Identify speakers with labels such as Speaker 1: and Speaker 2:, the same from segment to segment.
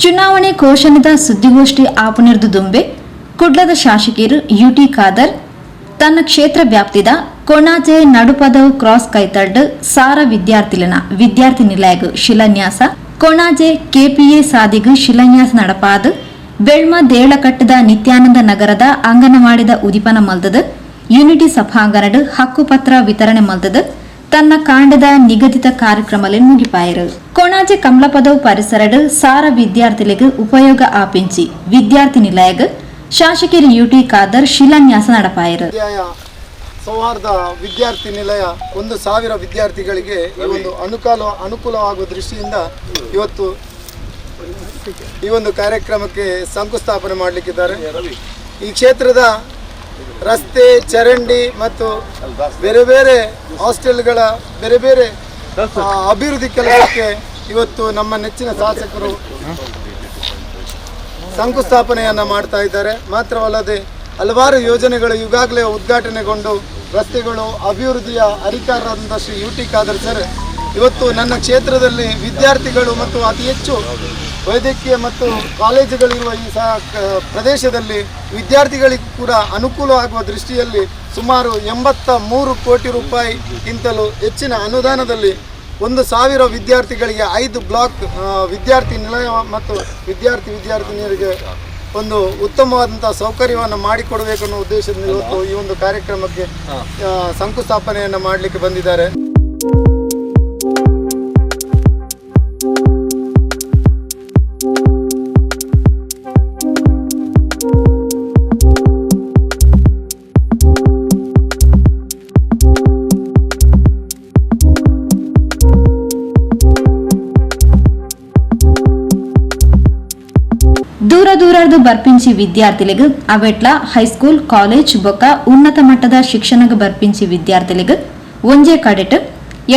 Speaker 1: ಚುನಾವಣೆ ಘೋಷಣೆದ ಸುದ್ದಿಗೋಷ್ಠಿ ಆಪುನಿರ್ದು ದುಂಬೆ ಕುಡ್ಲದ ಶಾಸಕರು ಯುಟಿ ಖಾದರ್ ತನ್ನ ಕ್ಷೇತ್ರ ವ್ಯಾಪ್ತಿದ ಕೊಣಾಜೆ ನಡುಪದವು ಕ್ರಾಸ್ ಕೈತಡ್ಡು ಸಾರ ವಿದ್ಯಾರ್ಥಿ ನಿಲಯಗು ಶಿಲಾನ್ಯಾಸ ಕೊಣಾಜೆ ಕೆಪಿಎ ಸಾದಿಗು ಶಿಲಾನ್ಯಾಸ ನಡಪಾದು ಬೆಳ್ಮ ದೇಳಕಟ್ಟದ ನಿತ್ಯಾನಂದ ನಗರದ ಅಂಗನವಾಡಿದ ಉದಿಪನ ಮಲ್ದದು ಯೂನಿಟಿ ಸಭಾಂಗಣಡು ಹಕ್ಕುಪತ್ರ ವಿತರಣೆ ಮಲ್ದದು ತನ್ನ ಕಾಂಡದ ನಿಗದಿತ ಕಾರ್ಯಕ್ರಮದಲ್ಲಿ ಮುಗಿಪಾಯರು ಕೊಣಾಜೆ ಕಮಲಪದವು ಪರಿಸರಡು ಸಾರ ವಿದ್ಯಾರ್ಥಿಗಳಿಗೆ ಉಪಯೋಗ ಆಪಿಂಚಿ ವಿದ್ಯಾರ್ಥಿ ನಿಲಯಗ ಶಾಸಕರು ಯುಟಿ ಖಾದರ್ ಶಿಲಾನ್ಯಾಸ ನಡಪಾಯರು.
Speaker 2: ಸೌಹಾರ್ದ ವಿದ್ಯಾರ್ಥಿ ನಿಲಯ 1,000 ವಿದ್ಯಾರ್ಥಿಗಳಿಗೆ ಈ ಒಂದು ಅನುಕೂಲವಾಗುವ ದೃಷ್ಟಿಯಿಂದ ಇವತ್ತು ಈ ಒಂದು ಕಾರ್ಯಕ್ರಮಕ್ಕೆ ಶಂಕುಸ್ಥಾಪನೆ ಮಾಡಲಿಕ್ಕಿದ್ದಾರೆ. ಈ ಕ್ಷೇತ್ರದ ರಸ್ತೆ ಚರಂಡಿ ಮತ್ತು ಬೇರೆ ಬೇರೆ ಹಾಸ್ಟೆಲ್ಗಳ ಬೇರೆ ಬೇರೆ ಅಭಿವೃದ್ಧಿ ಕೆಲಸಕ್ಕೆ ಇವತ್ತು ನಮ್ಮ ನೆಚ್ಚಿನ ಶಾಸಕರು ಶಂಕುಸ್ಥಾಪನೆಯನ್ನು ಮಾಡ್ತಾ ಇದ್ದಾರೆ. ಮಾತ್ರವಲ್ಲದೆ ಹಲವಾರು ಯೋಜನೆಗಳು ಈಗಾಗಲೇ ಉದ್ಘಾಟನೆಗೊಂಡು ರಸ್ತೆಗಳು ಅಭಿವೃದ್ಧಿಯ ಅಧಿಕಾರರಾದಂಥ ಶ್ರೀ ಯುಟಿ ಖಾದರ್ ಸರ್ ಇವತ್ತು ನನ್ನ ಕ್ಷೇತ್ರದಲ್ಲಿ ವಿದ್ಯಾರ್ಥಿಗಳು ಮತ್ತು ಅತಿ ಹೆಚ್ಚು ವೈದ್ಯಕೀಯ ಮತ್ತು ಕಾಲೇಜುಗಳಿರುವ ಈ ಪ್ರದೇಶದಲ್ಲಿ ವಿದ್ಯಾರ್ಥಿಗಳಿಗೂ ಕೂಡ ಅನುಕೂಲ ಆಗುವ ದೃಷ್ಟಿಯಲ್ಲಿ ಸುಮಾರು 83 ಕೋಟಿ ರೂಪಾಯಿಗಿಂತಲೂ ಹೆಚ್ಚಿನ ಅನುದಾನದಲ್ಲಿ 1,000 ವಿದ್ಯಾರ್ಥಿಗಳಿಗೆ 5 ಬ್ಲಾಕ್ ವಿದ್ಯಾರ್ಥಿ ನಿಲಯ ಮತ್ತು ವಿದ್ಯಾರ್ಥಿನಿಯರಿಗೆ ಒಂದು ಉತ್ತಮವಾದಂಥ ಸೌಕರ್ಯವನ್ನು ಮಾಡಿಕೊಡಬೇಕು ಅನ್ನೋ ಉದ್ದೇಶದಿಂದ ಇವತ್ತು ಈ ಒಂದು ಕಾರ್ಯಕ್ರಮಕ್ಕೆ ಶಂಕುಸ್ಥಾಪನೆಯನ್ನು ಮಾಡಲಿಕ್ಕೆ ಬಂದಿದ್ದಾರೆ.
Speaker 1: ದೂರದು ಬರ್ಪಿಂಚಿ ವಿದ್ಯಾರ್ಥಿಗಳಿಗೆ ಅವೆಟ್ಲ ಹೈಸ್ಕೂಲ್ ಕಾಲೇಜ್ ಬೊಕ್ಕ ಉನ್ನತ ಮಟ್ಟದ ಶಿಕ್ಷಣಕ್ಕೆ ಬರ್ಪಿಂಚಿ ವಿದ್ಯಾರ್ಥಿಗಳಿಗೆ ಒಂಜೆ ಕಡೆಟ್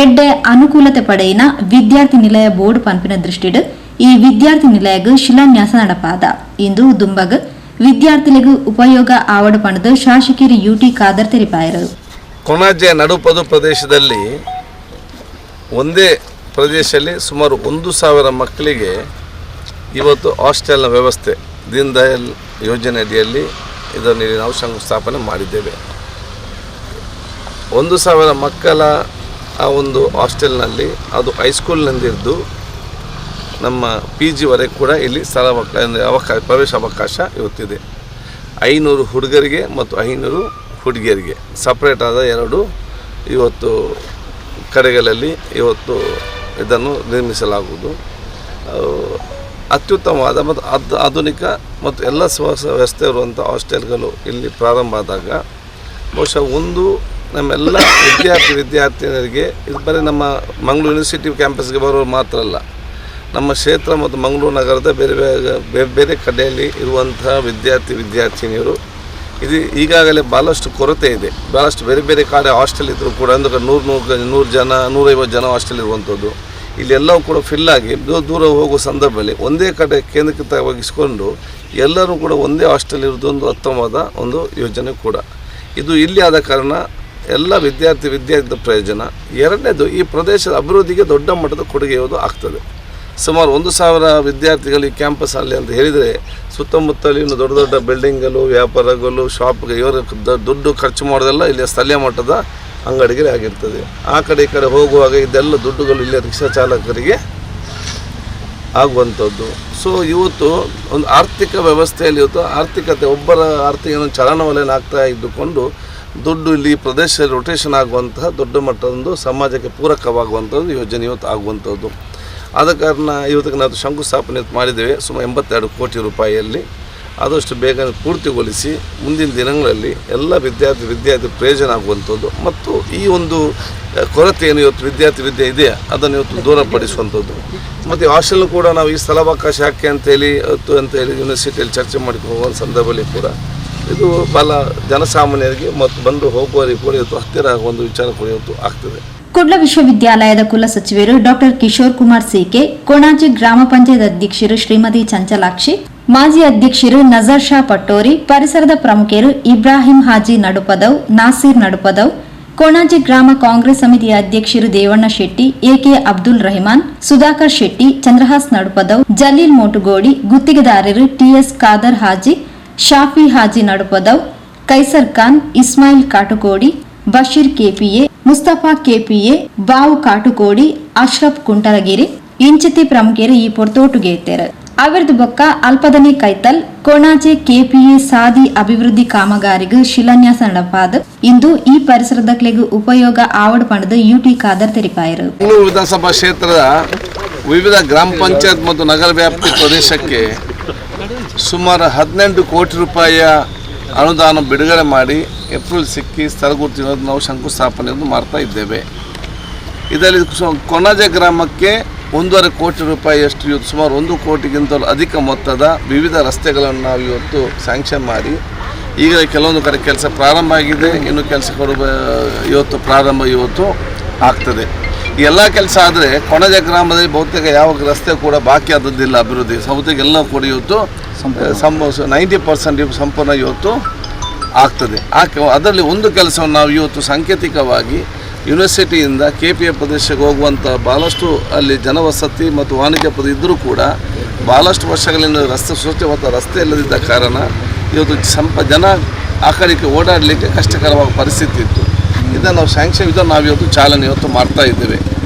Speaker 1: ಎಡ್ಡೆ ಅನುಕೂಲತೆ ಪಡೆಯಿನ ವಿದ್ಯಾರ್ಥಿ ನಿಲಯ ಬೋರ್ಡ್ ಪಂಪಿನ ದೃಷ್ಟಿಡ್ ಈ ವಿದ್ಯಾರ್ಥಿ ನಿಲಯಗ ಶಿಲಾನ್ಯಾಸ ನಡಪಾದ ಇಂದು ದುಂಬಗ್ ವಿದ್ಯಾರ್ಥಿಗಳಿಗೆ ಉಪಯೋಗ ಆವಡ ಪಣದು ಶಾಸಕರು ಯುಟಿ ಖಾದರ್ ತೆರಿಪಾಯರು.
Speaker 3: ಕೊಣಾಜೆ ನಡುಪದು ಪ್ರದೇಶದಲ್ಲಿ ಒಂದೇ ಪ್ರದೇಶದಲ್ಲಿ ಸುಮಾರು 1,000 ಮಕ್ಕಳಿಗೆ ಇವತ್ತು ಹಾಸ್ಟೆಲ್ನ ವ್ಯವಸ್ಥೆ ದೀನ್ ದಯಾಳ್ ಯೋಜನೆ ಅಡಿಯಲ್ಲಿ ಇದನ್ನು ನಾವು ಶಂಕುಸ್ಥಾಪನೆ ಮಾಡಿದ್ದೇವೆ. 1,000 ಮಕ್ಕಳ ಆ ಒಂದು ಹಾಸ್ಟೆಲ್ನಲ್ಲಿ ಅದು ಹೈಸ್ಕೂಲ್ನಿಂದಿದ್ದು ನಮ್ಮ PG ವರೆಗೆ ಕೂಡ ಇಲ್ಲಿ ಪ್ರವೇಶ ಅವಕಾಶ ಇವತ್ತಿದೆ. 500 ಹುಡುಗರಿಗೆ ಮತ್ತು 500 ಹುಡುಗಿಯರಿಗೆ ಸಪ್ರೇಟ್ ಆದ 2 ಇವತ್ತು ಕಡೆಗಳಲ್ಲಿ ಇವತ್ತು ಇದನ್ನು ನಿರ್ಮಿಸಲಾಗುವುದು. ಅತ್ಯುತ್ತಮವಾದ ಮತ್ತು ಆಧುನಿಕ ಮತ್ತು ಎಲ್ಲ ವ್ಯವಸ್ಥೆ ಇರುವಂಥ ಹಾಸ್ಟೆಲ್ಗಳು ಇಲ್ಲಿ ಪ್ರಾರಂಭ ಆದಾಗ ಬಹುಶಃ ನಮ್ಮೆಲ್ಲ ವಿದ್ಯಾರ್ಥಿನಿಯರಿಗೆ ಇದು ಬರೀ ನಮ್ಮ ಮಂಗಳೂರು ಯೂನಿವರ್ಸಿಟಿ ಕ್ಯಾಂಪಸ್ಗೆ ಬರೋರು ಮಾತ್ರ ಅಲ್ಲ, ನಮ್ಮ ಕ್ಷೇತ್ರ ಮತ್ತು ಮಂಗಳೂರು ನಗರದ ಬೇರೆ ಬೇರೆ ಕಡೆಯಲ್ಲಿ ಇರುವಂಥ ವಿದ್ಯಾರ್ಥಿನಿಯರು ಇದು ಈಗಾಗಲೇ ಭಾಳಷ್ಟು ಕೊರತೆ ಇದೆ. ಭಾಳಷ್ಟು ಬೇರೆ ಬೇರೆ ಕಡೆ ಹಾಸ್ಟೆಲ್ ಇದ್ದರೂ ಕೂಡ ಅಂದರೆ 100 ಜನ 150 ಜನ ಹಾಸ್ಟೆಲ್ ಇರುವಂಥದ್ದು ಇಲ್ಲೆಲ್ಲವೂ ಕೂಡ ಫಿಲ್ ಆಗಿ ದೂರ ಹೋಗುವ ಸಂದರ್ಭದಲ್ಲಿ ಒಂದೇ ಕಡೆ ಕೇಂದ್ರೀಕೃತವಾಗಿಸಿಕೊಂಡು ಎಲ್ಲರೂ ಕೂಡ ಒಂದೇ ಹಾಸ್ಟೆಲ್ ಇರೋದು ಒಂದು ಉತ್ತಮವಾದ ಒಂದು ಯೋಜನೆ ಕೂಡ ಇದು ಇಲ್ಲಿ ಆದ ಕಾರಣ ಎಲ್ಲ ವಿದ್ಯಾರ್ಥಿ ಪ್ರಯೋಜನ. ಎರಡನೇದು ಈ ಪ್ರದೇಶದ ಅಭಿವೃದ್ಧಿಗೆ ದೊಡ್ಡ ಮಟ್ಟದ ಕೊಡುಗೆಯುವುದು ಆಗ್ತದೆ. ಸುಮಾರು 1,000 ವಿದ್ಯಾರ್ಥಿಗಳು ಈ ಕ್ಯಾಂಪಸ್ನಲ್ಲಿ ಅಂತ ಹೇಳಿದರೆ ಸುತ್ತಮುತ್ತಲಿನ ದೊಡ್ಡ ದೊಡ್ಡ ಬಿಲ್ಡಿಂಗಲು ವ್ಯಾಪಾರಗಳು ಶಾಪ್ಗೆ ಇವರು ದುಡ್ಡು ಖರ್ಚು ಮಾಡೋದೆಲ್ಲ ಇಲ್ಲಿ ಸ್ಥಳೀಯ ಮಟ್ಟದ ಅಂಗಡಿಗೆ ಆಗಿರ್ತದೆ. ಆ ಕಡೆ ಈ ಕಡೆ ಹೋಗುವಾಗ ಇದೆಲ್ಲ ದುಡ್ಡುಗಳು ಇಲ್ಲಿ ರಿಕ್ಷಾ ಚಾಲಕರಿಗೆ ಆಗುವಂಥದ್ದು. ಸೊ ಇವತ್ತು ಒಂದು ಆರ್ಥಿಕ ವ್ಯವಸ್ಥೆಯಲ್ಲಿ ಇವತ್ತು ಆರ್ಥಿಕತೆ ಒಬ್ಬರ ಆರ್ಥಿಕ ಚಲನವಲನ ಆಗ್ತಾ ಇದ್ದುಕೊಂಡು ದುಡ್ಡು ಇಲ್ಲಿ ಪ್ರದೇಶದಲ್ಲಿ ರೊಟೇಷನ್ ಆಗುವಂತಹ ದೊಡ್ಡ ಮಟ್ಟದೊಂದು ಸಮಾಜಕ್ಕೆ ಪೂರಕವಾಗುವಂಥದ್ದು ಯೋಜನೆ ಇವತ್ತು ಆಗುವಂಥದ್ದು. ಆದ ಕಾರಣ ಇವತ್ತಿಗೆ ನಾವು ಶಂಕುಸ್ಥಾಪನೆ ಮಾಡಿದ್ದೇವೆ. ಸುಮಾರು 82 ಕೋಟಿ ರೂಪಾಯಿಯಲ್ಲಿ ಆದಷ್ಟು ಬೇಗ ಪೂರ್ತಿಗೊಳಿಸಿ ಮುಂದಿನ ದಿನಗಳಲ್ಲಿ ಎಲ್ಲ ವಿದ್ಯಾರ್ಥಿ ಪ್ರಯೋಜನ ಆಗುವಂಥದ್ದು ಮತ್ತು ಈ ಒಂದು ಕೊರತೆ ಏನು ಇವತ್ತು ವಿದ್ಯೆ ಇದೆ ಅದನ್ನು ಇವತ್ತು ದೂರಪಡಿಸುವಂಥದ್ದು ಮತ್ತು ಹಾಸ್ಟೆಲ್ ಕೂಡ ನಾವು ಈ ಸ್ಥಳಾವಕಾಶ ಯಾಕೆ ಅಂತೇಳಿ ಯೂನಿವರ್ಸಿಟಿಯಲ್ಲಿ ಚರ್ಚೆ ಮಾಡಿಕೊಳ್ಳುವ ಸಂದರ್ಭದಲ್ಲಿ ಕೂಡ ಇದು ಭಾಳ ಜನಸಾಮಾನ್ಯರಿಗೆ ಮತ್ತು ಬಂದು ಹೋಗುವವರಿಗೆ ಕೂಡ ಇವತ್ತು ಹತ್ತಿರ ಆಗುವ ಒಂದು ವಿಚಾರ ಕೂಡ ಇವತ್ತು ಆಗ್ತದೆ.
Speaker 1: ಕುಡ್ಲ ವಿಶ್ವವಿದ್ಯಾಲಯದ ಕುಲ ಸಚಿವರು ಡಾಕ್ಟರ್ ಕಿಶೋರ್ ಕುಮಾರ್ ಸಿಕೆ, ಕೊಣಾಜೆ ಗ್ರಾಮ ಪಂಚಾಯತ್ ಅಧ್ಯಕ್ಷರು ಶ್ರೀಮತಿ ಚಂಚಲಾಕ್ಷಿ, ಮಾಜಿ ಅಧ್ಯಕ್ಷರು ನಜರ್ ಶಾ ಪಟ್ಟೋರಿ, ಪರಿಸರದ ಪ್ರಮುಖರು ಇಬ್ರಾಹಿಂ ಹಾಜಿ ನಡುಪದವ್, ನಾಸೀರ್ ನಡುಪದವ್, ಕೊಣಾಜೆ ಗ್ರಾಮ ಕಾಂಗ್ರೆಸ್ ಸಮಿತಿಯ ಅಧ್ಯಕ್ಷರು ದೇವಣ್ಣ ಶೆಟ್ಟಿ, ಎಕೆ ಅಬ್ದುಲ್ ರೆಹಮಾನ್, ಸುಧಾಕರ್ ಶೆಟ್ಟಿ, ಚಂದ್ರಹಾಸ್ ನಡುಪದವ್, ಜಲೀಲ್ ಮೋಟುಗೋಡಿ, ಗುತ್ತಿಗೆದಾರರು TS Khader Haji, Shafi Haji Nadupadav, Kaiser Khan, Ismail Katukodi, Basheer KPA, Mustafa KPA, Bavu Katukodi, Ashraf ಕುಂಟರಗಿರಿ ಇಂಚಿತಿ ಪ್ರಮುಖರು ಈ ಪೊರ್ತೋಟುಗೆ ಎತ್ತೇರು. ಅವರದು ಬೊಕ್ಕ ಅಲ್ಪದನಿ ಕೈತಲ್ ಕೊಣಾಜೆ ಕೆಪಿಎ ಸಾದಿ ಅಭಿವೃದ್ಧಿ ಕಾಮಗಾರಿಗೂ ಶಿಲಾನ್ಯಾಸ ನಡಪಾದ ಇಂದು ಈ ಪರಿಸರದಕ್ಲೆಗೂ ಉಪಯೋಗ ಆವಡ್ ಪಣದು ಯುಟಿ ಖಾದರ್ ತೆರಿಪಾಯರು.
Speaker 3: ಮಂಗಳೂರು ವಿಧಾನಸಭಾ ಕ್ಷೇತ್ರದ ವಿವಿಧ ಗ್ರಾಮ ಪಂಚಾಯತ್ ಮತ್ತು ನಗರ ವ್ಯಾಪ್ತಿ ಪ್ರದೇಶಕ್ಕೆ ಸುಮಾರು 18 ಕೋಟಿ ರೂಪಾಯಿಯ ಅನುದಾನ ಬಿಡುಗಡೆ ಮಾಡಿ ಏಪ್ರಿಲ್ ಸಿಕ್ಕಿ ಸ್ಥಳಗುರ್ತಿರೋದು ನಾವು ಶಂಕುಸ್ಥಾಪನೆಯನ್ನು ಮಾಡ್ತಾ ಇದ್ದೇವೆ. ಇದರಲ್ಲಿ ಕೊಣಾಜೆ ಗ್ರಾಮಕ್ಕೆ 1.5 ಕೋಟಿ ರೂಪಾಯಿಯಷ್ಟು ಇವತ್ತು ಸುಮಾರು 1 ಕೋಟಿಗಿಂತಲೂ ಅಧಿಕ ಮೊತ್ತದ ವಿವಿಧ ರಸ್ತೆಗಳನ್ನು ನಾವು ಇವತ್ತು ಸ್ಯಾಂಕ್ಷನ್ ಮಾಡಿ ಈಗಲೇ ಕೆಲವೊಂದು ಕಡೆ ಕೆಲಸ ಪ್ರಾರಂಭ ಆಗಿದೆ. ಇನ್ನು ಕೆಲಸಗಳು ಇವತ್ತು ಆಗ್ತದೆ. ಈ ಎಲ್ಲ ಕೆಲಸ ಆದರೆ ಕೊಣಾಜೆ ಗ್ರಾಮದಲ್ಲಿ ಬಹುತೇಕ ಯಾವ ರಸ್ತೆ ಕೂಡ ಬಾಕಿ ಆದದ್ದಿಲ್ಲ. ಅಭಿವೃದ್ಧಿ ಬಹುತೇಕ ಎಲ್ಲ ಕೂಡ ಇವತ್ತು 90% ಸಂಪೂರ್ಣ ಇವತ್ತು ಆಗ್ತದೆ. ಅದರಲ್ಲಿ ಒಂದು ಕೆಲಸವನ್ನು ನಾವು ಇವತ್ತು ಸಾಂಕೇತಿಕವಾಗಿ ಯೂನಿವರ್ಸಿಟಿಯಿಂದ KPA ಪ್ರದೇಶಕ್ಕೆ ಹೋಗುವಂಥ ಭಾಳಷ್ಟು ಅಲ್ಲಿ ಜನವಸತಿ ಮತ್ತು ವಾಣಿಜ್ಯ ಪದ ಇದ್ದರೂ ಕೂಡ ಭಾಳಷ್ಟು ವರ್ಷಗಳಿಂದ ಸ್ವಚ್ಛವಾದ ರಸ್ತೆ ಇಲ್ಲದಿದ್ದ ಕಾರಣ ಇವತ್ತು ಜನ ಆ ಕಡೆಗೆ ಓಡಾಡಲಿಕ್ಕೆ ಕಷ್ಟಕರವಾದ ಪರಿಸ್ಥಿತಿ ಇತ್ತು. ಇದನ್ನು ನಾವು ಇವತ್ತು ಚಾಲನೆ ಮಾಡ್ತಾ ಇದ್ದೇವೆ.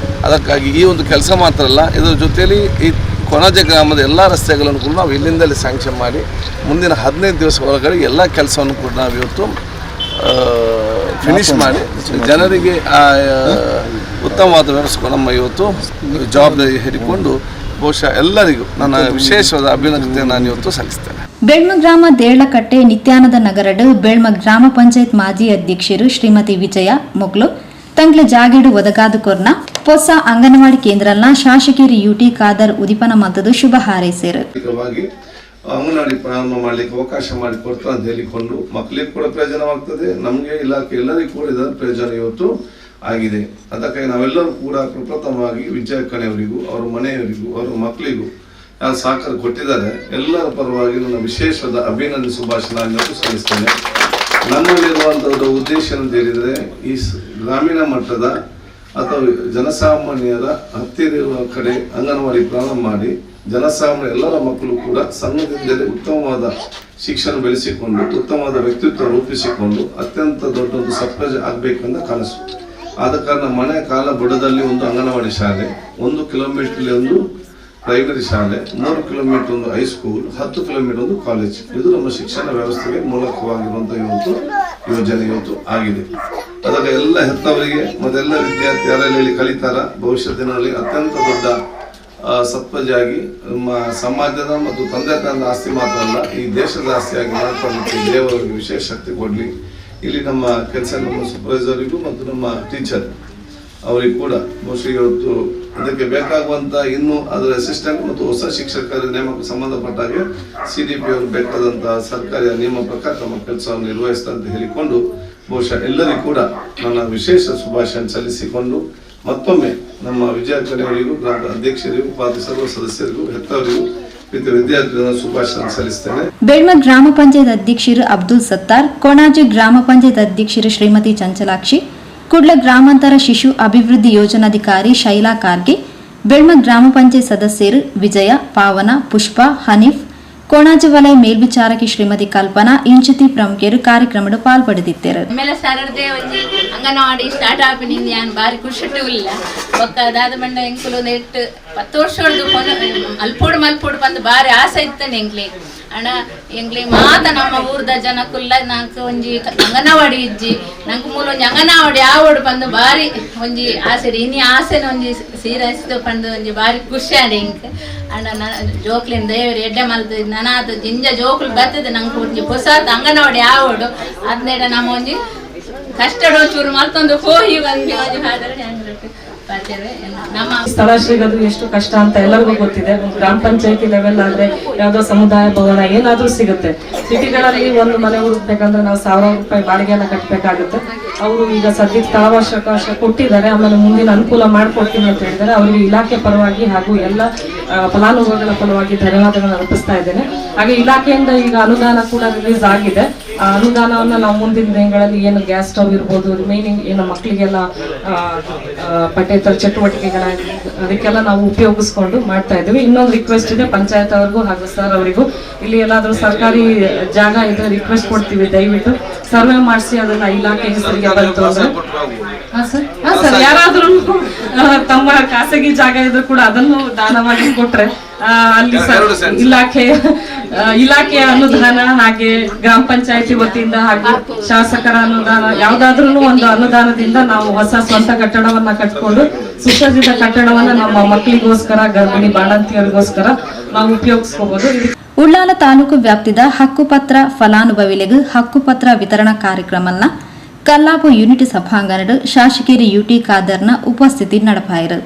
Speaker 3: ಅದಕ್ಕಾಗಿ ಈ ಒಂದು ಕೆಲಸ ಮಾತ್ರ ಅಲ್ಲ, ಇದರ ಜೊತೆಯಲ್ಲಿ ಈ ಕೊಣಾಜೆ ಗ್ರಾಮದ ಎಲ್ಲ ರಸ್ತೆಗಳನ್ನು ಕೂಡ ನಾವು ಇಲ್ಲಿಂದಲೇ ಸ್ಯಾಂಕ್ಷನ್ ಮಾಡಿ ಮುಂದಿನ 15 ದಿವಸ ಒಳಗಡೆ ಎಲ್ಲ ಕೆಲಸವನ್ನು ಕೂಡ ನಾವು ಇವತ್ತು ಫಿನಿಶ್ ಮಾಡಿ ಜನರಿಗೆ ಉತ್ತಮವಾದ ವ್ಯವಸ್ಥೆ ನಮ್ಮ ಇವತ್ತು ಜವಾಬ್ದಾರಿ ಹೇರಿಕೊಂಡು ಬಹುಶಃ ಎಲ್ಲರಿಗೂ ನನ್ನ ವಿಶೇಷವಾದ ಅಭಿನಂದನೆ ನಾನು ಇವತ್ತು ಸಲ್ಲಿಸ್ತೇನೆ.
Speaker 1: ಬೆಳ್ಮ ಗ್ರಾಮ ದೇರ್ಲಕಟ್ಟೆ ನಿತ್ಯಾನಂದ ನಗರಡು ಬೆಳ್ಮ ಗ್ರಾಮ ಪಂಚಾಯತ್ ಮಾಜಿ ಅಧ್ಯಕ್ಷರು ಶ್ರೀಮತಿ ವಿಜಯ ಮೊಗ್ಲು ತಂಗ್ಲ ಜಾಗೀಡು ಒದಗಾದು ಕೊರ್ನ ಹೊಸ ಅಂಗನವಾಡಿ ಕೇಂದ್ರನ ಶಾಸಕರು ಯುಟಿ ಖಾದರ್ ಉದಿಪನ ಮತದು ಶುಭ ಹಾರೈಸಿರು.
Speaker 3: ಅಂಗನವಾಡಿ ಪ್ರಾರಂಭ ಮಾಡಲಿಕ್ಕೆ ಅವಕಾಶ ಮಾಡಿಕೊಡ್ತಾರೆ ಅಂತ ಹೇಳಿಕೊಂಡು ಮಕ್ಕಳಿಗೆ ಕೂಡ ಪ್ರಯೋಜನವಾಗ್ತದೆ, ನಮಗೆ ಇಲಾಖೆ ಎಲ್ಲರಿಗೂ ಕೂಡ ಇದರ ಪ್ರಯೋಜನ ಇವತ್ತು ಆಗಿದೆ. ಅದಕ್ಕಾಗಿ ನಾವೆಲ್ಲರೂ ಕೂಡ ಪ್ರಪ್ರಥಮವಾಗಿ ವಿಜಯಕ್ಕನೆಯವರಿಗೂ ಅವರ ಮನೆಯವರಿಗೂ ಅವರ ಮಕ್ಕಳಿಗೂ ಯಾರು ಸಹಕಾರ ಕೊಟ್ಟಿದ್ದಾರೆ ಎಲ್ಲರ ಪರವಾಗಿ ನನ್ನ ವಿಶೇಷವಾದ ಅಭಿನಂದನೆ ಶುಭಾಶಯ ಸಲ್ಲಿಸ್ತೇನೆ. ನಮ್ಮಲ್ಲಿರುವಂಥದ್ದು ಉದ್ದೇಶ ಅಂತ ಹೇಳಿದರೆ ಈ ಗ್ರಾಮೀಣ ಮಟ್ಟದ ಅಥವಾ ಜನಸಾಮಾನ್ಯರ ಹತ್ತಿರ ಇರುವ ಕಡೆ ಅಂಗನವಾಡಿ ಪ್ರಾರಂಭ ಮಾಡಿ ಜನಸಾಮಾನ್ಯ ಎಲ್ಲರ ಮಕ್ಕಳು ಕೂಡ ಸಣ್ಣದಿಂದಲೇ ಉತ್ತಮವಾದ ಶಿಕ್ಷಣ ಬೆಳೆಸಿಕೊಂಡು ಉತ್ತಮವಾದ ವ್ಯಕ್ತಿತ್ವ ರೂಪಿಸಿಕೊಂಡು ಅತ್ಯಂತ ದೊಡ್ಡ ಒಂದು ಸರ್ಪ್ರೈಸ್ ಆಗಬೇಕಂತ ಕನಸು. ಆದ ಕಾರಣ ಮನೆ ಕಾಲ ಬುಡದಲ್ಲಿ ಒಂದು ಅಂಗನವಾಡಿ ಶಾಲೆ, 1 ಕಿಲೋಮೀಟರ್ಲಿ ಒಂದು ಪ್ರೈಮರಿ ಶಾಲೆ, 3 ಕಿಲೋಮೀಟರ್ ಒಂದು ಹೈಸ್ಕೂಲ್, 10 ಕಿಲೋಮೀಟರ್ ಒಂದು ಕಾಲೇಜ್. ಇದು ನಮ್ಮ ಶಿಕ್ಷಣ ವ್ಯವಸ್ಥೆಗೆ ಮೂಲಕವಾಗಿರುವಂತಹ ಯೋಜನೆ ಇವತ್ತು ಆಗಿದೆ. ಅದಕ್ಕೆ ಎಲ್ಲ ಹೆತ್ತವರಿಗೆ ಮತ್ತೆಲ್ಲ ವಿದ್ಯಾರ್ಥಿ ಯಾರಲ್ಲಿ ಕಲಿತಾರ ಭವಿಷ್ಯತ್ತಿನಲ್ಲಿ ಅತ್ಯಂತ ದೊಡ್ಡ ಸತ್ಪಜಾಗಿ ನಮ್ಮ ಸಮಾಜದ ಮತ್ತು ತಂದೆ ತಾಯಿಯ ಆಸ್ತಿ ಮಾತ್ರ ಅಲ್ಲ, ಈ ದೇಶದ ಆಸ್ತಿಯಾಗಿ ಮಾಡ್ಕೊಳ್ಳಲಿಕ್ಕೆ ದೇವರಿಗೆ ವಿಶೇಷ ಶಕ್ತಿ ಕೊಡಲಿ. ಇಲ್ಲಿ ನಮ್ಮ ಕೆಲಸ ನಮ್ಮ ಸೂಪರ್ವೈಸರಿಗೂ ಮತ್ತು ನಮ್ಮ ಟೀಚರ್ ಅವರಿಗೂ ಕೂಡ ಬಹುಶಃ ಇವತ್ತು ಅದಕ್ಕೆ ಬೇಕಾಗುವಂಥ ಇನ್ನೂ ಅದರ ಅಸಿಸ್ಟೆಂಟ್ ಮತ್ತು ಹೊಸ ಶಿಕ್ಷಕರ ನೇಮಕ ಸಂಬಂಧಪಟ್ಟ ಹಾಗೆ CDP ಅವರು ಬೇಕಾದಂಥ ಸರ್ಕಾರಿ ನಿಯಮ ಪ್ರಕಾರ ನಮ್ಮ ಕೆಲಸವನ್ನು ನಿರ್ವಹಿಸ್ತಾ ಅಂತ ಹೇಳಿಕೊಂಡು ಬಹುಶಃ ಎಲ್ಲರಿಗೂ ಕೂಡ ನನ್ನ ವಿಶೇಷ ಶುಭಾಶಯ ಸಲ್ಲಿಸಿಕೊಂಡು ಮತ್ತೊಮ್ಮೆ ನಮ್ಮ ವಿಜಯಕ್ಕನೆಯವರಿಗೂ ಗ್ರಾಮ ಅಧ್ಯಕ್ಷರಿಗೂ ಉಪಾಧ್ಯಕ್ಷ ಸರ್ವ ಸದಸ್ಯರಿಗೂ ಹೆತ್ತವರಿಗೂ ವಿದ್ಯಾರ್ಥಿಗಳ ಶುಭಾಶಯ ಸಲ್ಲಿಸ್ತೇನೆ.
Speaker 1: ಬೆಳ್ಮ ಗ್ರಾಮ ಪಂಚಾಯತ್ ಅಧ್ಯಕ್ಷರು ಅಬ್ದುಲ್ ಸತ್ತಾರ್, ಕೊಣಾಜೆ ಗ್ರಾಮ ಪಂಚಾಯತ್ ಅಧ್ಯಕ್ಷರು ಶ್ರೀಮತಿ ಚಂಚಲಾಕ್ಷಿ, ಕುಡ್ಲ ಗ್ರಾಮಾಂತರ ಶಿಶು ಅಭಿವೃದ್ಧಿ ಯೋಜನಾಧಿಕಾರಿ ಶೈಲಾ ಕಾರ್ಗೆ, ಬೆಳ್ಮ ಗ್ರಾಮ ಪಂಚಾಯತ್ ಸದಸ್ಯರು ವಿಜಯ, ಪಾವನ, ಪುಷ್ಪ, ಹನೀಫ್, ಕೊಣಾಜೆ ವಲಯ ಮೇಲ್ವಿಚಾರಕಿ ಶ್ರೀಮತಿ ಕಲ್ಪನಾ ಇಂಚಿತಿ ಪ್ರಮುಖರು ಕಾರ್ಯಕ್ರಮದ ಪಾಲ್ಪಡೆದಿದ್ದರು.
Speaker 4: ಅಂಗನವಾಡಿ ಸ್ಟಾರ್ಟ್ ಆಪಿನಿಂದ ಯಾನ್ ಬಾರಿ ಖುಷಿಟ್ಟು ಇಲ್ಲ ಒಕ್ಕ ದಾದ ಬಂಡ ಎಂಕುಲು ನೆಟ್ 10 ವರ್ಷದ್ದು ಮಲ್ಪೋಡು ಬಂದು ಬಾರಿ ಆಸೆ ಇತ್ತಾನೆ ಎಂಗ್ಲಿ ಮಾತ ನಮ್ಮ ಊರ್ದ ಜನಕ್ಕುಲ್ಲ ನಾಲ್ಕು ಒಂಜಿ ಅಂಗನವಾಡಿ ಇಜ್ಜಿ ನಂಗೆ ಮೂಲ ಒಂಜಿ ಅಂಗನವಾಡಿ ಆವಡು ಬಂದು ಬಾರಿ ಒಂಜಿ ಆಸೆ ಇನಿ ಆಸೆನ ಒಂಜಿ ಸೀರಿಯಸ್ ಬಂದು ಒಂಜಿ ಬಾರಿ ಖುಷಿ ಆಡಿ ಇಂಕ್ ಅಣ್ಣ ಜೋಕ್ಲಿನ ದೇವರು ಎಡ್ಡೆ ಮಲ್ತು ನನಾದು ಜಿಂಜ ಜೋಕ್ಲು ಬರ್ತದೆ ನಂಗೆ ಒಂಜಿ ಹೊಸದು ಅಂಗನವಾಡಿ ಆವಡು ಅದ್ನೇಡ ನಮ್ಮ ಒಂಜಿ ಕಷ್ಟಡೋ ಚೂರು ಮಲ್ತೊಂದು ಹೋಗಿ ಬಂದು ನಮ್ಮ
Speaker 5: ಸ್ಥಳ ಸಿಗೋದು ಎಷ್ಟು ಕಷ್ಟ ಅಂತ ಎಲ್ಲರಿಗೂ ಗೊತ್ತಿದೆ. ಗ್ರಾಮ ಪಂಚಾಯತಿ ಲೆವೆಲ್ ಆದ್ರೆ ಯಾವ್ದೋ ಸಮುದಾಯ ಭವನ ಏನಾದ್ರೂ ಸಿಗುತ್ತೆ. ಸಿಟಿಗಳಲ್ಲಿ ಒಂದು ಮನೆ ಹುಡುಕ್ಬೇಕಂದ್ರೆ ನಾವು 1000 ರೂಪಾಯಿ ಬಾಡಿಗೆ ಎಲ್ಲ ಕಟ್ಟಬೇಕಾಗುತ್ತೆ. ಅವರು ಈಗ ಸದ್ಯಕ್ಕೆ ಸ್ಥಳಾವಕಾಶ ಕೊಟ್ಟಿದ್ದಾರೆ, ಆಮೇಲೆ ಮುಂದಿನ ಅನುಕೂಲ ಮಾಡಿಕೊಡ್ತೀನಿ ಅಂತ ಹೇಳಿದ್ದಾರೆ. ಅವರಿಗೆ ಇಲಾಖೆ ಪರವಾಗಿ ಹಾಗೂ ಎಲ್ಲ ಫಲಾನುಭವಿಗಳ ಪರವಾಗಿ ಧನ್ಯವಾದಗಳನ್ನು ಅರ್ಪಿಸ್ತಾ ಇದ್ದೇನೆ. ಹಾಗೆ ಇಲಾಖೆಯಿಂದ ಈಗ ಅನುದಾನ ಕೂಡ ರಿಲೀಸ್ ಆಗಿದೆ. ಆ ಅನುದಾನವನ್ನು ನಾವು ಮುಂದಿನ ದಿನಗಳಲ್ಲಿ ಏನು ಗ್ಯಾಸ್ ಸ್ಟವ್ ಇರ್ಬೋದು, ರಿಮೈನಿಂಗ್ ಏನು ಮಕ್ಕಳಿಗೆಲ್ಲ ಪಠ್ಯೇತರ ಚಟುವಟಿಕೆಗಳ ಅದಕ್ಕೆಲ್ಲ ನಾವು ಉಪಯೋಗಿಸ್ಕೊಂಡು ಮಾಡ್ತಾ ಇದ್ದೀವಿ. ಇನ್ನೊಂದು ರಿಕ್ವೆಸ್ಟ್ ಇದೆ ಪಂಚಾಯತ್ ಅವ್ರಿಗೂ ಹಾಗೂ ಸರ್ ಅವರಿಗೂ, ಇಲ್ಲಿ ಎಲ್ಲಾದ್ರೂ ಸರ್ಕಾರಿ ಜಾಗ ಇದ್ರೆ ರಿಕ್ವೆಸ್ಟ್ ಕೊಡ್ತೀವಿ, ದಯವಿಟ್ಟು ಸರ್ವೆ ಮಾಡಿಸಿ ಅದನ್ನ ಇಲಾಖೆ ಹೆಸರಿಗೆ ಬಂತು ಅಂದ್ರೆ ಸರ್ ಯಾರಾದ್ರೂ ತಮ್ಮ ಖಾಸಗಿ ಜಾಗ ಇದ್ರೂ ಕೂಡ ಅದನ್ನು ದಾನವಾಗಿ ಕೊಟ್ರೆ ಅಲ್ಲಿ ಇಲಾಖೆಯ ಅನುದಾನ ಹಾಗೆ ಗ್ರಾಮ ಪಂಚಾಯತಿ ವತಿಯಿಂದ ಹಾಗೆ ಶಾಸಕರ ಅನುದಾನ ಯಾವ್ದಾದ್ರೂ ಒಂದು ಅನುದಾನದಿಂದ ನಾವು ಹೊಸ ಸ್ವಂತ ಕಟ್ಟಡವನ್ನ ಕಟ್ಕೊಂಡು ಸುಸಜ್ಜಿತ ಕಟ್ಟಡವನ್ನ ನಮ್ಮ ಮಕ್ಕಳಿಗೋಸ್ಕರ, ಗರ್ಭಿಣಿ ಬಾಣಂತಿಯರಿಗೋಸ್ಕರ ನಾವು ಉಪಯೋಗಿಸ್ಕೋಬಹುದು.
Speaker 1: ಉಳ್ಳಾಲ ತಾಲೂಕು ವ್ಯಾಪ್ತಿದ ಹಕ್ಕುಪತ್ರ ಫಲಾನುಭವಿಗಳಿಗೆ ಹಕ್ಕುಪತ್ರ ವಿತರಣಾ ಕಾರ್ಯಕ್ರಮನ ಕಲ್ಲಾಪು ಯೂನಿಟಿ ಸಭಾಂಗಣ ಶಾಸಕೇರಿ ಯುಟಿ ಖಾದರ್ನ ಉಪಸ್ಥಿತಿ ನಡಪಾಯಿರು.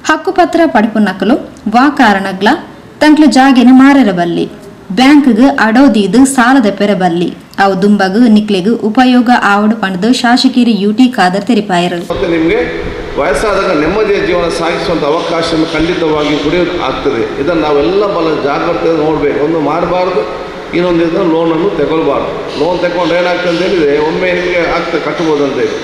Speaker 1: ಹಕ್ಕುಪತ್ರ ಪಡಿಪುನಕಲು ವಾ ಕಾರಣಗ್ಲ ತಂಕ್ಲು ಜಾಗೆನ ಮಾರರಬಲ್ಲಿ ಬ್ಯಾಂಕ್ಗೆ ಅಡೋದಿದು ಸಾಲದ ಪೆರಬಲ್ಲಿ ಅವು ದುಂಬಗು ನಿಕ್ಲೆಗು ಉಪಯೋಗ ಆವಡು ಪಣದು ಶಾಸಕೇರಿ ಯುಟಿ ಖಾದರ್ ತೆರಿಪಾಯರು.
Speaker 3: ಮತ್ತು ನಿಮಗೆ ವಯಸ್ಸಾದಾಗ ನೆಮ್ಮದಿಯ ಜೀವನ ಸಾಗಿಸುವಂಥ ಅವಕಾಶ ಖಂಡಿತವಾಗಿ ಕುಡಿಯೋದು ಆಗ್ತದೆ. ಇದನ್ನು ನಾವೆಲ್ಲ ಬಹಳ ಜಾಗ್ರತೆ ನೋಡಬೇಕು. ಒಂದು ಮಾಡಬಾರ್ದು, ಇನ್ನೊಂದು ಇದನ್ನು ಲೋನನ್ನು ತಗೊಳ್ಬಾರ್ದು. ಲೋನ್ ತಗೊಂಡು ಏನಾಗ್ತದೆ ಅಂತ ಹೇಳಿದರೆ ಒಮ್ಮೆ ನಿಮಗೆ ಆಗ್ತದೆ ಕಟ್ಬೋದು ಅಂತೇಳಿ,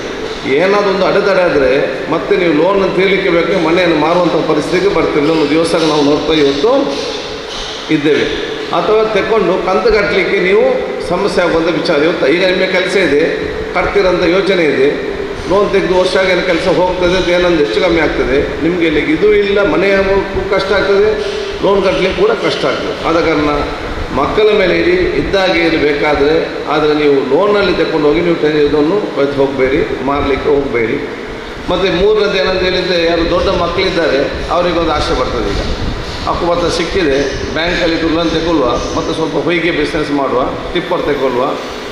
Speaker 3: ಏನಾದರೂ ಒಂದು ಅಡೆತಡೆ ಆದರೆ ಮತ್ತೆ ನೀವು ಲೋನನ್ನು ತೀರಲಿಕ್ಕೆ ಬೇಕು, ಮನೆಯನ್ನು ಮಾರುವಂಥ ಪರಿಸ್ಥಿತಿಗೆ ಬರ್ತೀವಿ. ಒಂದು ದಿವಸ ನಾವು ನೋಡ್ತಾ ಇವತ್ತು ಇದ್ದೇವೆ. ಅಥವಾ ತೆಕ್ಕೊಂಡು ಕಂತು ಕಟ್ಟಲಿಕ್ಕೆ ನೀವು ಸಮಸ್ಯೆ ಆಗುವಂಥ ವಿಚಾರ. ಇವತ್ತು ಈಗ ನಿಮಗೆ ಕೆಲಸ ಇದೆ, ಕಟ್ತಿರೋಂಥ ಯೋಚನೆ ಇದೆ, ಲೋನ್ ತೆಗೆದು ವರ್ಷ ಏನು ಕೆಲಸ ಹೋಗ್ತದೆ ಅಂತ ಏನೊಂದು ಹೆಚ್ಚು ಕಮ್ಮಿ ಆಗ್ತದೆ. ನಿಮಗೆ ಇಲ್ಲಿಗೆ ಇದು ಇಲ್ಲ, ಮನೆಗೂ ಕಷ್ಟ ಆಗ್ತದೆ, ಲೋನ್ ಕಟ್ಟಲಿಕ್ಕೆ ಕೂಡ ಕಷ್ಟ ಆಗ್ತದೆ. ಆದ ಕಾರಣ ಮಕ್ಕಳ ಮೇಲೆ ಇದ್ದಾಗೆ ಇರಬೇಕಾದ್ರೆ, ಆದರೆ ನೀವು ಲೋನಲ್ಲಿ ತಗೊಂಡು ಹೋಗಿ ನೀವು ಇದನ್ನು ಹೋಗಬೇಡಿ, ಮಾರಲಿಕ್ಕೆ ಹೋಗಬೇಡಿ. ಮತ್ತು ಮೂರನೇದು ಏನಂತ ಹೇಳಿದರೆ, ಯಾರು ದೊಡ್ಡ ಮಕ್ಕಳಿದ್ದಾರೆ ಅವರಿಗೊಂದು ಆಸೆ ಬರ್ತದೆ. ಈಗ ಹಕ್ಕುಪತ್ರ ಸಿಕ್ಕಿದೆ, ಬ್ಯಾಂಕಲ್ಲಿ ಲೋನ್ ತಗೊಳ್ಳುವ, ಮತ್ತು ಸ್ವಲ್ಪ ಹೊಯ್ಗೆ ಬಿಸ್ನೆಸ್ ಮಾಡುವ, ಟಿಪ್ಪರ್ ತಗೊಳ್ಳುವ,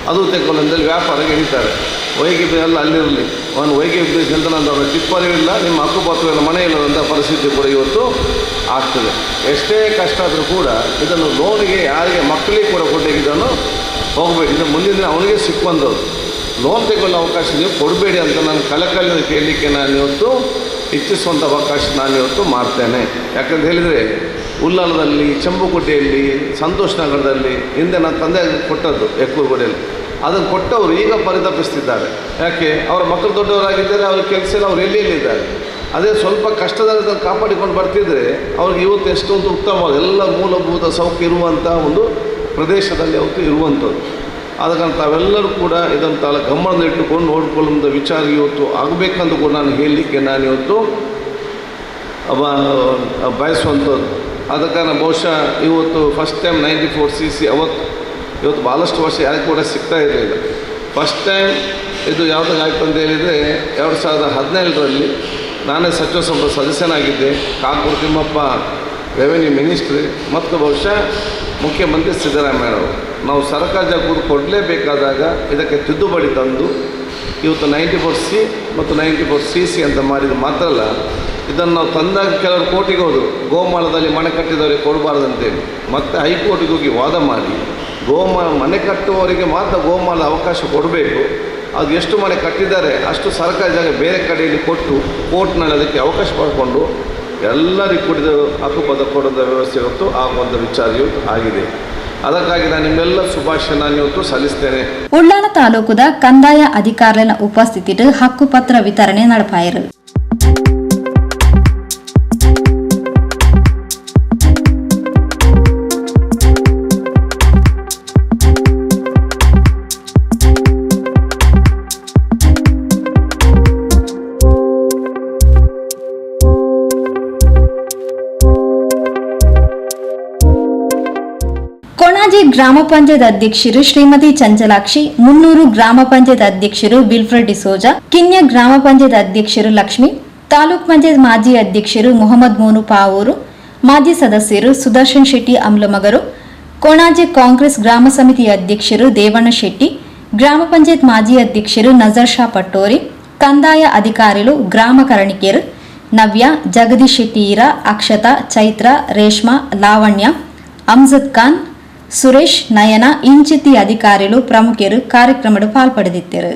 Speaker 3: ಅದು ತಗೊಳ್ಳೋದ್ರಲ್ಲಿ ವ್ಯಾಪಾರಕ್ಕೆ ಹಿಡಿತಾರೆ. ಹೊಯ್ಗೆ ಎಲ್ಲ ಅಲ್ಲಿರಲಿ, ಅವನು ಹೊಯ್ಗೆ ಬಿಸ್ನೆಸ್ ಅಂತ ಟಿಪ್ಪರೂ ಇಲ್ಲ, ನಿಮ್ಮ ಹಕ್ಕುಪತ್ರವೆಲ್ಲ ಮನೆ ಇಲ್ಲದಂಥ ಪರಿಸ್ಥಿತಿ ಕೂಡ ಇವತ್ತು ಆಗ್ತದೆ. ಎಷ್ಟೇ ಕಷ್ಟ ಆದರೂ ಕೂಡ ಇದನ್ನು ಲೋನಿಗೆ ಯಾರಿಗೆ ಮಕ್ಕಳಿಗೆ ಕೂಡ ಕೊಟ್ಟಿಗೆ ಇದನ್ನು ಹೋಗಬೇಡಿ. ಇದು ಮುಂದಿನ ದಿನ ಅವನಿಗೆ ಸಿಕ್ಕುವಂಥದ್ದು. ಲೋನ್ ತಗೊಳ್ಳೋ ಅವಕಾಶ ನೀವು ಕೊಡಬೇಡಿ ಅಂತ ನಾನು ಕಳಕಳಿಯಿಂದ ಕೇಳಲಿಕ್ಕೆ ನಾನು ಇವತ್ತು ಇಚ್ಛಿಸುವಂಥ ಅವಕಾಶ ನಾನು ಇವತ್ತು ಮಾಡ್ತೇನೆ. ಯಾಕಂತ ಹೇಳಿದರೆ, ಉಳ್ಳಾಲದಲ್ಲಿ, ಚಂಬುಕೋಟೆಯಲ್ಲಿ, ಸಂತೋಷ್ ನಗರದಲ್ಲಿ ಹಿಂದೆ ನನ್ನ ತಂದೆ ಕೊಟ್ಟದ್ದು ಎಕ್ಕೂರುಗೋಡೆಯಲ್ಲಿ, ಅದನ್ನು ಕೊಟ್ಟವರು ಈಗ ಪರಿತಪಿಸ್ತಿದ್ದಾರೆ. ಯಾಕೆ? ಅವರ ಮಕ್ಕಳು ದೊಡ್ಡವರಾಗಿದ್ದಾರೆ, ಅವ್ರ ಕೆಲಸ ಎಲ್ಲ ಅವ್ರು ಎಲ್ಲಿದ್ದಾರೆ. ಅದೇ ಸ್ವಲ್ಪ ಕಷ್ಟದಲ್ಲಿ ಕಾಪಾಡಿಕೊಂಡು ಬರ್ತಿದ್ರೆ ಅವ್ರಿಗೆ ಇವತ್ತು ಎಷ್ಟೊಂದು ಉತ್ತಮವಾದ ಎಲ್ಲ ಮೂಲಭೂತ ಸೌಖ್ಯ ಇರುವಂಥ ಒಂದು ಪ್ರದೇಶದಲ್ಲಿ ಅವತ್ತು ಇರುವಂಥದ್ದು. ಆದ ಕಾರಣ ತಾವೆಲ್ಲರೂ ಕೂಡ ಇದನ್ನು ಗಮನದಲ್ಲಿಟ್ಟುಕೊಂಡು ನೋಡಿಕೊಳ್ಳುವಂಥ ವಿಚಾರ ಇವತ್ತು ಆಗಬೇಕಂತ ಕೂಡ ನಾನು ಹೇಳಲಿಕ್ಕೆ ನಾನು ಇವತ್ತು ಬಯಸುವಂಥದ್ದು. ಆದ ಕಾರಣ ಬಹುಶಃ ಇವತ್ತು ಫಸ್ಟ್ ಟೈಮ್ 94 CC ಇವತ್ತು ಭಾಳಷ್ಟು ವರ್ಷ ಯಾರಿಗೂ ಕೂಡ ಸಿಗ್ತಾ ಇರಲಿಲ್ಲ. ಫಸ್ಟ್ ಟೈಮ್ ಇದು ಯಾವುದಾಗಾಯ್ತು ಅಂತ ಹೇಳಿದರೆ 2017ರಲ್ಲಿ ನಾನೇ ಸಚಿವ ಸಂಪುಟ ಸದಸ್ಯನಾಗಿದ್ದೆ. ಕಾಕೂರು ತಿಮ್ಮಪ್ಪ ರೆವೆನ್ಯೂ ಮಿನಿಸ್ಟ್ರಿ ಮತ್ತು ಬಹುಶಃ ಮುಖ್ಯಮಂತ್ರಿ ಸಿದ್ದರಾಮಯ್ಯವರು ನಾವು ಸರ್ಕಾರ ಜಾಗ ಕೊಡಲೇಬೇಕಾದಾಗ ಇದಕ್ಕೆ ತಿದ್ದುಪಡಿ ತಂದು ಇವತ್ತು 94C ಮತ್ತು 94CC ಅಂತ ಮಾಡಿದ್ದು ಮಾತ್ರ ಅಲ್ಲ, ಇದನ್ನು ನಾವು ತಂದಾಗ ಕೆಲವರು ಕೋರ್ಟಿಗೆ ಹೋದರು, ಗೋಮಾಳದಲ್ಲಿ ಮನೆ ಕಟ್ಟಿದವರಿಗೆ ಕೊಡಬಾರ್ದು ಅಂತೇಳಿ. ಮತ್ತು ಹೈಕೋರ್ಟಿಗೆ ಹೋಗಿ ವಾದ ಮಾಡಿ ಮನೆ ಕಟ್ಟುವವರಿಗೆ ಮಾತ್ರ ಗೋಮಾಳ ಅವಕಾಶ ಕೊಡಬೇಕು, ಅದು ಎಷ್ಟು ಮನೆ ಕಟ್ಟಿದ್ದಾರೆ ಅಷ್ಟು ಸರ್ಕಾರಿ ಜಾಗ ಬೇರೆ ಕಡೆಯಲ್ಲಿ ಕೊಟ್ಟು ಕೋರ್ಟ್ನಲ್ಲಿ ಅದಕ್ಕೆ ಅವಕಾಶ ಪಡ್ಕೊಂಡು ಎಲ್ಲರಿಗೂ ಕೂಡ ಹಕ್ಕುಪತ್ರ ಕೊಡೋದ ವ್ಯವಸ್ಥೆ ಇವತ್ತು ಆಗುವಂಥ ವಿಚಾರ ಇವತ್ತು ಆಗಿದೆ. ಅದಕ್ಕಾಗಿ ನಾನು ನಿಮ್ಮೆಲ್ಲ ಶುಭಾಶಯ ನಾನು ಇವತ್ತು ಸಲ್ಲಿಸ್ತೇನೆ.
Speaker 1: ಉಳ್ಳಾಲ ತಾಲೂಕುದ ಕಂದಾಯ ಅಧಿಕಾರಿಗಳ ಉಪಸ್ಥಿತಿಟ್ ಹಕ್ಕುಪತ್ರ ವಿತರಣೆ ನಡಪಾಯಿರು. ಕೊಣಾಜೆ ಗ್ರಾಮ ಪಂಚಾಯತ್ ಅಧ್ಯಕ್ಷರು ಶ್ರೀಮತಿ ಚಂಚಲಾಕ್ಷಿ, ಮುನ್ನೂರು ಗ್ರಾಮ ಪಂಚಾಯತ್ ಅಧ್ಯಕ್ಷರು ಬಿಲ್ಫ್ರೆಡ್ ಡಿಸೋಜಾ, ಕಿನ್ಯ ಗ್ರಾಮ ಪಂಚಾಯತ್ ಅಧ್ಯಕ್ಷರು ಲಕ್ಷ್ಮಿ, ತಾಲೂಕ್ ಪಂಚಾಯತ್ ಮಾಜಿ ಅಧ್ಯಕ್ಷರು ಮೊಹಮ್ಮದ್ ಮೋನು ಪಾವೂರು, ಮಾಜಿ ಸದಸ್ಯರು ಸುದರ್ಶನ್ ಶೆಟ್ಟಿ ಅಮ್ಲಮಗರು, ಕೊಣಾಜೆ ಕಾಂಗ್ರೆಸ್ ಗ್ರಾಮ ಸಮಿತಿ ಅಧ್ಯಕ್ಷರು ದೇವಣ್ಣ ಶೆಟ್ಟಿ, ಗ್ರಾಮ ಪಂಚಾಯತ್ ಮಾಜಿ ಅಧ್ಯಕ್ಷರು ನಜರ್ ಶಾ ಪಟ್ಟೋರಿ, ಕಂದಾಯ ಅಧಿಕಾರಿಗಳು ಗ್ರಾಮ ಕರಣಿಕೆಯರು ನವ್ಯ, ಜಗದೀಶ್ ಶೆಟ್ಟಿ ಈರ, ಅಕ್ಷತಾ, ಚೈತ್ರ, ರೇಷ್ಮಾ, ಲಾವಣ್ಯ, ಅಮ್ಜದ್ ಖಾನ್, ಸುರೇಶ್, ನಯನ ಇಂಚಿತಿ ಅಧಿಕಾರಿಗಳು ಪ್ರಮುಖರು ಕಾರ್ಯಕ್ರಮದ ಪಾಲ್ಪಡೆದಿದ್ದರು.